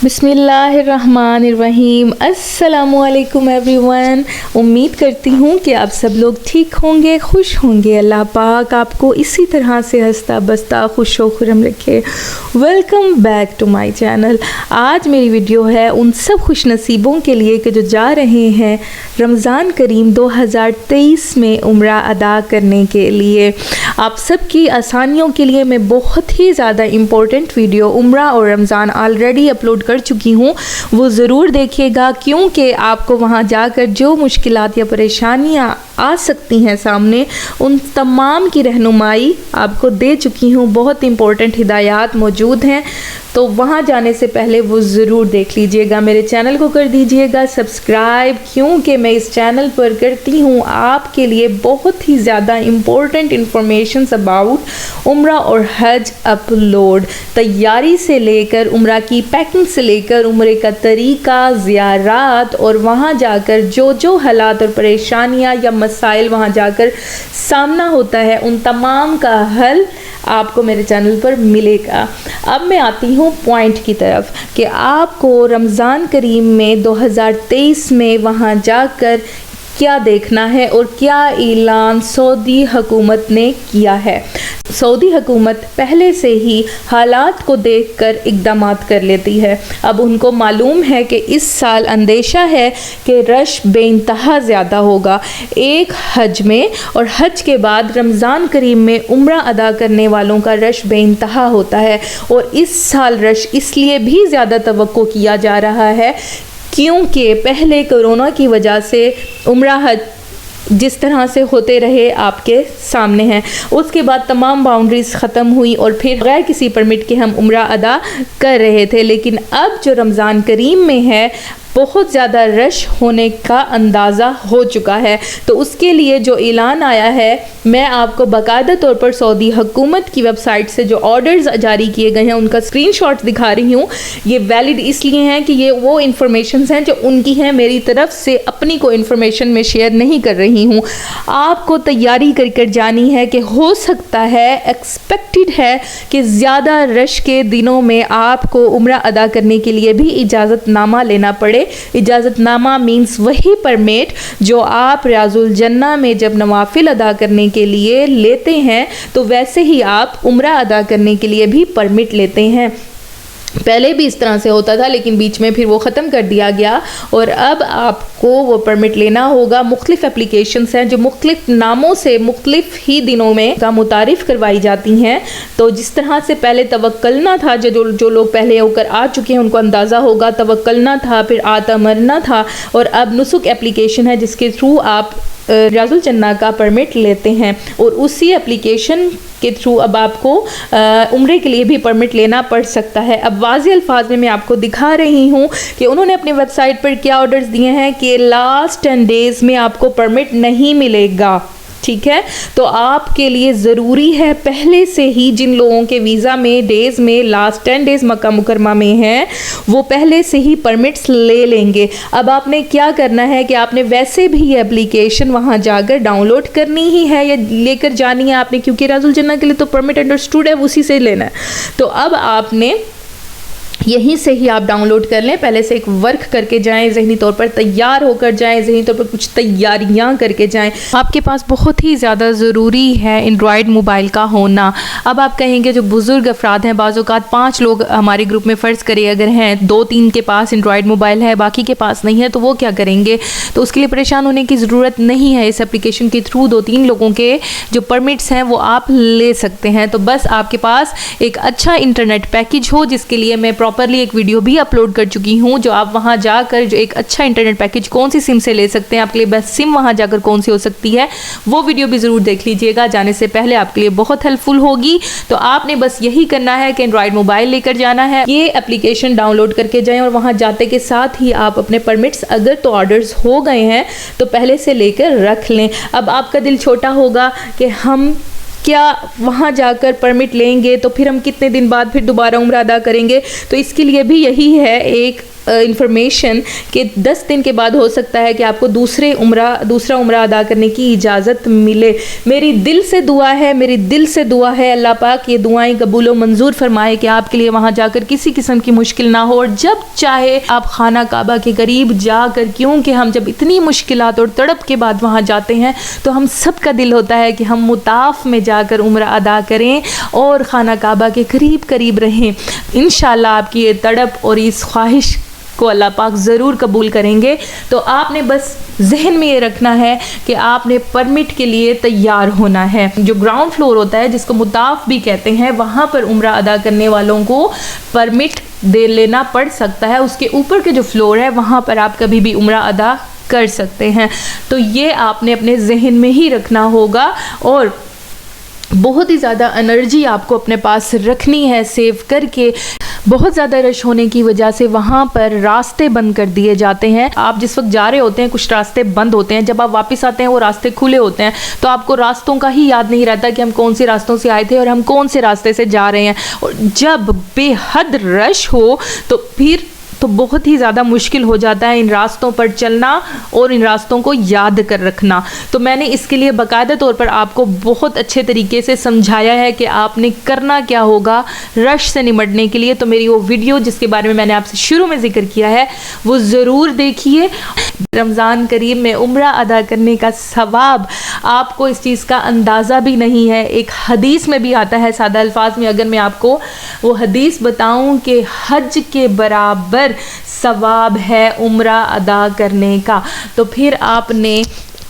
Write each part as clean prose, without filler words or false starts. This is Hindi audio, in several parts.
बिस्मिल्लाहिर्रहमानिर्रहीम। अस्सलामुअलैकुम एवरीवन। उम्मीद करती हूँ कि आप सब लोग ठीक होंगे, खुश होंगे। अल्लाह पाक आपको इसी तरह से हंसता बसता खुश व खुर्रम रखे। Welcome back to my channel. आज मेरी वीडियो है उन सब खुश नसीबों के लिए कि जो जा रहे हैं रमज़ान करीम 2023 में उम्रा अदा करने के लिए। आप सब की आसानियों के लिए मैं बहुत ही ज़्यादा इम्पोर्टेंट वीडियो उम्रा और रमज़ान ऑलरेडी अपलोड कर चुकी हूँ, वो ज़रूर देखिएगा, क्योंकि आपको वहाँ जाकर जो मुश्किलात या परेशानियाँ आ सकती हैं सामने, उन तमाम की रहनुमाई आपको दे चुकी हूँ। बहुत इम्पोर्टेंट हिदायत मौजूद हैं, तो वहाँ जाने से पहले वो ज़रूर देख लीजिएगा। मेरे चैनल को कर दीजिएगा सब्सक्राइब, क्योंकि मैं इस चैनल पर करती हूँ आपके लिए बहुत ही ज़्यादा इम्पोर्टेंट इंफॉर्मेशन अबाउट उम्रा और हज अपलोड। तैयारी से लेकर उम्रा की पैकिंग से लेकर उम्रे का तरीका, ज़ियारात और वहाँ जाकर जो जो हालात और परेशानियाँ या मसाइल वहाँ जाकर सामना होता है, उन तमाम का हल आपको मेरे चैनल पर मिलेगा। अब मैं आती हूँ पॉइंट की तरफ कि आपको रमज़ान करीम में 2023 में वहाँ जाकर क्या देखना है और क्या ऐलान सऊदी हुकूमत ने किया है। सऊदी हुकूमत पहले से ही हालात को देखकर इक़दाम कर लेती है। अब उनको मालूम है कि इस साल अंदेशा है कि रश बेइंतहा ज़्यादा होगा एक हज में, और हज के बाद रमज़ान करीम में उम्रा अदा करने वालों का रश बेइंतहा होता है। और इस साल रश इसलिए भी ज़्यादा तवक्को किया जा रहा है क्योंकि पहले कोरोना की वजह से उम्रा हज जिस तरह से होते रहे आपके सामने हैं, उसके बाद तमाम बाउंड्रीज़ ख़त्म हुई और फिर गैर किसी परमिट के हम उम्रा अदा कर रहे थे। लेकिन अब जो रमज़ान करीम में है बहुत ज़्यादा रश होने का अंदाज़ा हो चुका है, तो उसके लिए जो ऐलान आया है, मैं आपको बाकायदा तौर पर सऊदी हुकूमत की वेबसाइट से जो ऑर्डर्स जारी किए गए हैं उनका स्क्रीनशॉट दिखा रही हूँ। ये वैलिड इसलिए हैं कि ये वो इन्फॉर्मेशन हैं जो उनकी हैं, मेरी तरफ से अपनी कोई इन्फॉर्मेशन में शेयर नहीं कर रही हूँ। आपको तैयारी कर जानी है कि हो सकता है, एक्सपेक्टेड है कि ज़्यादा रश के दिनों में आपको उम्रा अदा करने के लिए भी इजाज़तनामा लेना पड़े। इजाज़तनामा मीन्स वही परमिट जो आप रियाजुल जन्ना में जब नवाफिल अदा करने के लिए लेते हैं, तो वैसे ही आप उम्रा अदा करने के लिए भी परमिट लेते हैं। पहले भी इस तरह से होता था, लेकिन बीच में फिर वो ख़त्म कर दिया गया और अब आपको वो परमिट लेना होगा। मुख्तलिफ एप्लीकेशंस हैं जो मुख्तलिफ नामों से मुख्तलिफ ही दिनों में का मुतारिफ़ करवाई जाती हैं। तो जिस तरह से पहले तवक्कलना था, जो लोग पहले होकर आ चुके हैं उनको अंदाज़ा होगा, तवक्कलना था, फिर आतमरना था, और अब नुसुक एप्लीकेशन है जिसके थ्रू आप रियाजुल जन्ना का परमिट लेते हैं। और उसी एप्लीकेशन के थ्रू अब आपको उम्रे के लिए भी परमिट लेना पड़ सकता है। अब वाज़ेह अल्फाज में मैं आपको दिखा रही हूँ कि उन्होंने अपनी वेबसाइट पर क्या ऑर्डर्स दिए हैं कि लास्ट 10 डेज़ में आपको परमिट नहीं मिलेगा। ठीक है, तो आपके लिए ज़रूरी है पहले से ही जिन लोगों के वीज़ा में डेज़ में लास्ट 10 डेज़ मक्का मुकरमा में हैं, वो पहले से ही परमिट्स ले लेंगे। अब आपने क्या करना है कि आपने वैसे भी ये एप्लीकेशन वहाँ जाकर डाउनलोड करनी ही है या लेकर जानी है आपने, क्योंकि रियाजुल जन्ना के लिए तो परमिट अंडरस्टूड है, उसी से लेना है। तो अब आपने यहीं से ही आप डाउनलोड कर लें, पहले से एक वर्क करके जाएं, ज़हनी तौर पर तैयार होकर जाएं, ज़हनी तौर पर कुछ तैयारियां करके जाएं। आपके पास बहुत ही ज़्यादा ज़रूरी है एंड्रॉयड मोबाइल का होना। अब आप कहेंगे जो बुज़ुर्ग अफराद हैं, बाज़ औक़ात 5 लोग हमारे ग्रुप में फ़र्ज़ करिए अगर हैं, 2-3 के पास एंड्रॉयड मोबाइल है, बाकी के पास नहीं है, तो वो क्या करेंगे? तो उसके लिए परेशान होने की ज़रूरत नहीं है। इस एप्लीकेशन के थ्रू 2-3 लोगों के जो परमिट्स हैं वो आप ले सकते हैं। तो बस आपके पास एक अच्छा इंटरनेट पैकेज हो, जिसके लिए मैं प्रॉपरली एक वीडियो भी अपलोड कर चुकी हूँ, जो आप वहाँ जाकर जो एक अच्छा इंटरनेट पैकेज कौन सी सिम से ले सकते हैं, आपके लिए बेस्ट सिम वहाँ जाकर कौन सी हो सकती है, वो वीडियो भी ज़रूर देख लीजिएगा। जाने से पहले आपके लिए बहुत हेल्पफुल होगी। तो आपने बस यही करना है कि एंड्रॉयड मोबाइल लेकर जाना है, ये एप्लीकेशन डाउनलोड करके जाएं और वहाँ जाते के साथ ही आप अपने परमिट्स अगर तो ऑर्डर्स हो गए हैं तो पहले से लेकर रख लें। अब आपका दिल छोटा होगा कि हम क्या वहाँ जाकर परमिट लेंगे तो फिर हम कितने दिन बाद फिर दोबारा उम्रा अदा करेंगे, तो इसके लिए भी यही है एक इंफॉर्मेशन कि 10 दिन के बाद हो सकता है कि आपको दूसरा उम्रा अदा करने की इजाज़त मिले। मेरी दिल से दुआ है अल्लाह पाक ये दुआएं कबूल व मंजूर फरमाए कि आपके लिए वहाँ जाकर किसी किस्म की मुश्किल ना हो, और जब चाहे आप खाना काबा के करीब जाकर, क्योंकि हम जब इतनी मुश्किलात और तड़प के बाद वहाँ जाते हैं तो हम सब का दिल होता है कि हम मुताफ में जाकर उम्रा अदा करें और खाना काबा के करीब करीब रहें। इंशाअल्लाह आपकी ये तड़प और इस ख्वाहिश को अल्लाह पाक ज़रूर कबूल करेंगे। तो आपने बस जहन में ये रखना है कि आपने परमिट के लिए तैयार होना है। जो ग्राउंड फ्लोर होता है, जिसको मुताफ भी कहते हैं, वहाँ पर उम्रा अदा करने वालों को परमिट दे लेना पड़ सकता है। उसके ऊपर के जो फ्लोर है वहाँ पर आप कभी भी उम्रा अदा कर सकते हैं। तो ये आपने अपने जहन में ही रखना होगा, और बहुत ही ज़्यादा एनर्जी आपको अपने पास रखनी है सेव करके। बहुत ज़्यादा रश होने की वजह से वहाँ पर रास्ते बंद कर दिए जाते हैं। आप जिस वक्त जा रहे होते हैं कुछ रास्ते बंद होते हैं, जब आप वापस आते हैं वो रास्ते खुले होते हैं, तो आपको रास्तों का ही याद नहीं रहता कि हम कौन से रास्तों से आए थे और हम कौन से रास्ते से जा रहे हैं। और जब बेहद रश हो तो फिर तो बहुत ही ज़्यादा मुश्किल हो जाता है इन रास्तों पर चलना और इन रास्तों को याद कर रखना। तो मैंने इसके लिए बाकायदा तौर पर आपको बहुत अच्छे तरीके से समझाया है कि आपने करना क्या होगा रश से निपटने के लिए। तो मेरी वो वीडियो जिसके बारे में मैंने आपसे शुरू में जिक्र किया है वो ज़रूर देखिए। रमज़ान करीम में उम्रा अदा करने का सवाब आपको इस चीज़ का अंदाज़ा भी नहीं है। एक हदीस में भी आता है, सादा अल्फाज में अगर मैं आपको वो हदीस बताऊं कि हज के बराबर सवाब है उम्रा अदा करने का, तो फिर आपने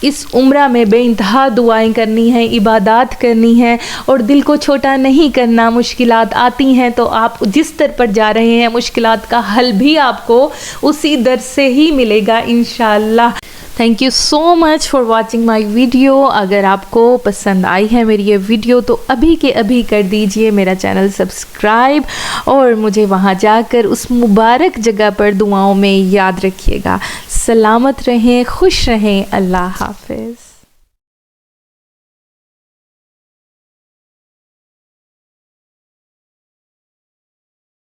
इस उम्रा में बेइंतहा दुआएं करनी है, इबादत करनी है, और दिल को छोटा नहीं करना। मुश्किलात आती हैं तो आप जिस दर पर जा रहे हैं मुश्किलात का हल भी आपको उसी दर से ही मिलेगा इंशाअल्लाह। Thank you so much for watching my video. अगर आपको पसंद आई है मेरी ये वीडियो तो अभी के अभी कर दीजिए मेरा चैनल सब्सक्राइब, और मुझे वहाँ जाकर उस मुबारक जगह पर दुआओं में याद रखिएगा। सलामत रहें, खुश रहें। अल्लाह हाफ़िज़।